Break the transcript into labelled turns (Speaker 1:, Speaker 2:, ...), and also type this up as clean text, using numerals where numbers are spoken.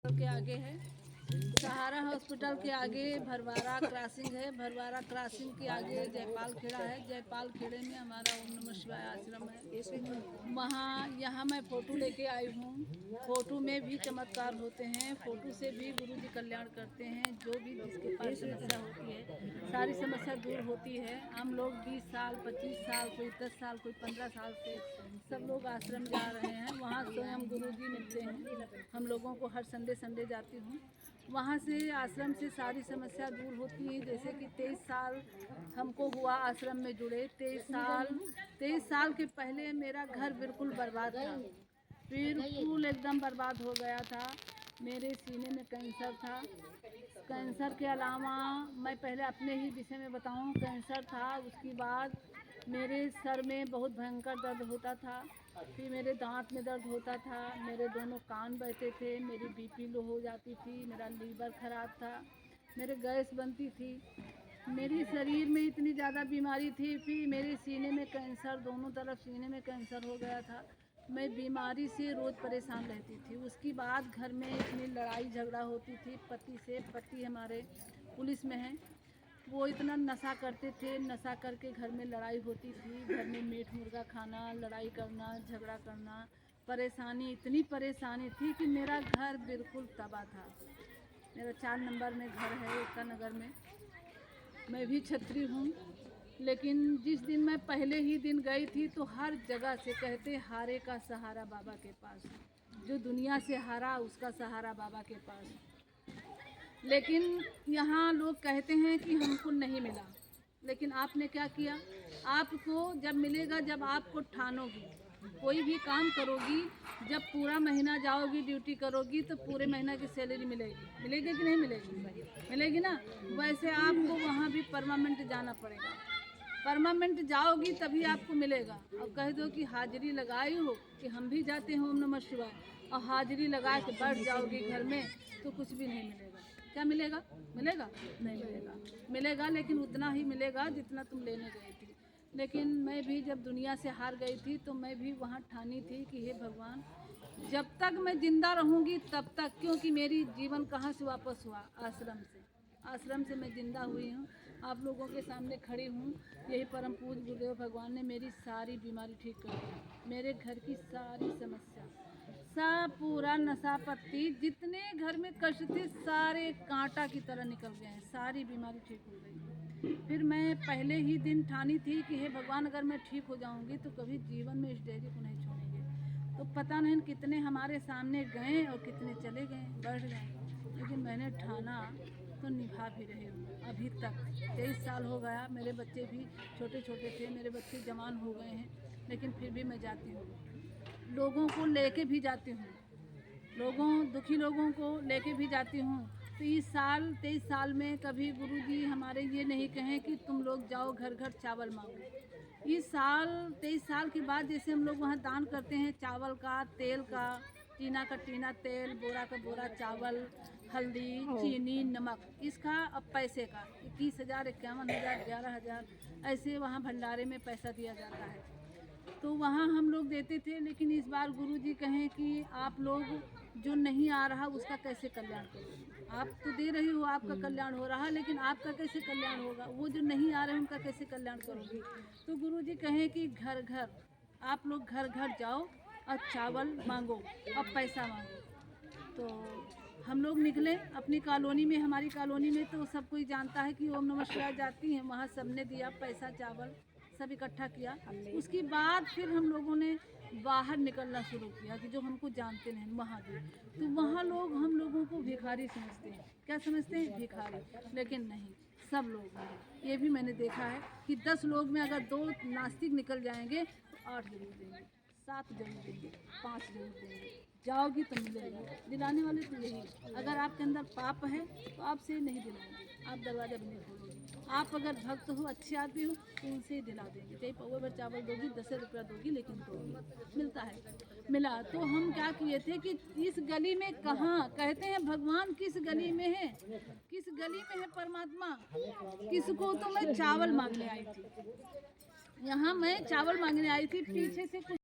Speaker 1: के आगे है, सहारा हॉस्पिटल के आगे भरवारा क्रॉसिंग है। भरवारा क्रॉसिंग के आगे जयपाल खेड़ा है। जयपाल खेड़े में हमारा ओम नमः शिवाय आश्रम है। वहाँ यहाँ मैं फ़ोटो लेके आई हूँ। फ़ोटो में भी चमत्कार होते हैं। फ़ोटो से भी गुरु जी कल्याण करते हैं। जो भी जिसके पास समस्या होती है सारी समस्या दूर होती है। हम लोग 20 साल 25 साल कोई 10 साल कोई 15 साल से सब लोग आश्रम जा रहे हैं। वहाँ स्वयं गुरु जी मिलते हैं हम लोगों को। हर संडे जाती हूँ वहाँ से। आश्रम से सारी समस्या दूर होती है। जैसे कि 23 साल हमको हुआ आश्रम में जुड़े। 23 साल के पहले मेरा घर बिल्कुल बर्बाद था, बिल्कुल एकदम बर्बाद हो गया था। मेरे सीने में कैंसर था। कैंसर के अलावा मैं पहले अपने ही विषय में बताऊं, कैंसर था। उसके बाद मेरे सर में बहुत भयंकर दर्द होता था। फिर मेरे दांत में दर्द होता था। मेरे दोनों कान बहते थे। मेरी बीपी लो हो जाती थी। मेरा लीवर ख़राब था। मेरे गैस बनती थी। मेरे शरीर में इतनी ज़्यादा बीमारी थी। फिर मेरे सीने में कैंसर, दोनों तरफ सीने में कैंसर हो गया था। मैं बीमारी से रोज़ परेशान रहती थी। उसके बाद घर में इतनी लड़ाई झगड़ा होती थी पति से। पति हमारे पुलिस में हैं। वो इतना नशा करते थे। नशा करके घर में लड़ाई होती थी। घर में मीट मुर्गा खाना, लड़ाई करना, झगड़ा करना, परेशानी, इतनी परेशानी थी कि मेरा घर बिल्कुल तबाह था। मेरा 4 नंबर में घर है एकता नगर में। मैं भी छत्री हूँ। लेकिन जिस दिन मैं पहले ही दिन गई थी तो हर जगह से कहते हारे का सहारा बाबा के पास। जो दुनिया से हारा उसका सहारा बाबा के पास। लेकिन यहाँ लोग कहते हैं कि हमको नहीं मिला। लेकिन आपने क्या किया? आपको जब मिलेगा जब आपको ठानोगी, कोई भी काम करोगी, जब पूरा महीना जाओगी ड्यूटी करोगी तो पूरे महीना की सैलरी मिलेगी। मिलेगी कि नहीं मिलेगी? मिलेगी ना। वैसे आपको वहाँ भी परमानेंट जाना पड़ेगा। परमानेंट जाओगी तभी आपको मिलेगा। अब कह दो कि हाजिरी लगाई हो कि हम भी जाते हैं ओम नमः शिवाय, और हाजिरी लगा के बैठ जाओगी घर में तो कुछ भी नहीं मिलेगा। क्या मिलेगा? मिलेगा? नहीं मिलेगा। मिलेगा लेकिन उतना ही मिलेगा जितना तुम लेने गई थी। लेकिन मैं भी जब दुनिया से हार गई थी तो मैं भी वहाँ ठानी थी कि हे भगवान, जब तक मैं ज़िंदा रहूँगी तब तक, क्योंकि मेरी जीवन कहाँ से वापस हुआ? आश्रम से। आश्रम से मैं ज़िंदा हुई हूँ। आप लोगों के सामने खड़ी हूँ। यही परम पूज्य गुरुदेव भगवान ने मेरी सारी बीमारी ठीक कर दी। मेरे घर की सारी समस्या, सब पूरा नशा पत्ती, जितने घर में कष्ट थे सारे कांटा की तरह निकल गए हैं। सारी बीमारी ठीक हो गई। फिर मैं पहले ही दिन ठानी थी कि हे भगवान, अगर मैं ठीक हो जाऊंगी तो कभी जीवन में इस डेयरी को नहीं छोड़ेंगे। तो पता नहीं कितने हमारे सामने गए और कितने चले गए, बढ़ गए। लेकिन मैंने ठाना तो निभा भी रही हूँ अभी तक। 23 साल हो गया। मेरे बच्चे भी छोटे छोटे थे, मेरे बच्चे जवान हो गए हैं। लेकिन फिर भी मैं जाती हूँ, लोगों को लेके भी जाती हूँ, दुखी लोगों को लेके भी जाती हूँ। तो इस साल 23 साल में कभी गुरुजी हमारे ये नहीं कहें कि तुम लोग जाओ घर घर चावल मांगो। इस साल 23 साल के बाद जैसे हम लोग वहाँ दान करते हैं चावल का, तेल का, टीना का टीना तेल, बोरा का बोरा चावल, हल्दी, चीनी, नमक, इसका अब पैसे का 21,000, 51,000, 11,000 ऐसे वहाँ भंडारे में पैसा दिया जाता है। तो वहाँ हम लोग देते थे। लेकिन इस बार गुरुजी कहें कि आप लोग जो नहीं आ रहा उसका कैसे कल्याण करोगे? आप तो दे रही हो, आपका कल्याण हो रहा है, लेकिन आपका कैसे कल्याण होगा? वो जो नहीं आ रहे उनका कैसे कल्याण करोगे? तो गुरुजी कहें कि घर घर आप लोग घर घर जाओ और चावल मांगो और पैसा मांगो। तो हम लोग निकले अपनी कॉलोनी में। हमारी कॉलोनी में तो सब कोई जानता है कि ओम नमः शिवाय जाती हैं। वहाँ सबने दिया पैसा चावल सब इकट्ठा किया। उसके बाद फिर हम लोगों ने बाहर निकलना शुरू किया कि जो हमको जानते नहीं वहाँ भी। तो वहाँ लोग हम लोगों को भिखारी समझते हैं। क्या समझते हैं? भिखारी। लेकिन नहीं, सब लोग नहीं। ये भी मैंने देखा है कि 10 लोग में अगर 2 नास्तिक निकल जाएंगे तो 8 जरूर देंगे, 7 जरूर देंगे, 5 जरूर देंगे। जाओगी तो मिलेगी। दिलाने वाले तो यही, अगर आपके अंदर पाप है तो आपसे नहीं दिलाएंगे, आप दरवाज़ा भी नहीं खोलोगे। आप अगर भक्त हो, अच्छे आदमी हो तो उनसे ही दिला देंगे। चाहे पौवे भर चावल दोगी, 10 रुपया दोगी, लेकिन दोगी। मिलता है। मिला तो हम क्या किए थे कि इस गली में कहाँ, कहते हैं भगवान किस गली में है, किस गली में है परमात्मा, किसको? तो मैं चावल मांगने आई थी। यहाँ मैं चावल मांगने आई थी। पीछे से कुछ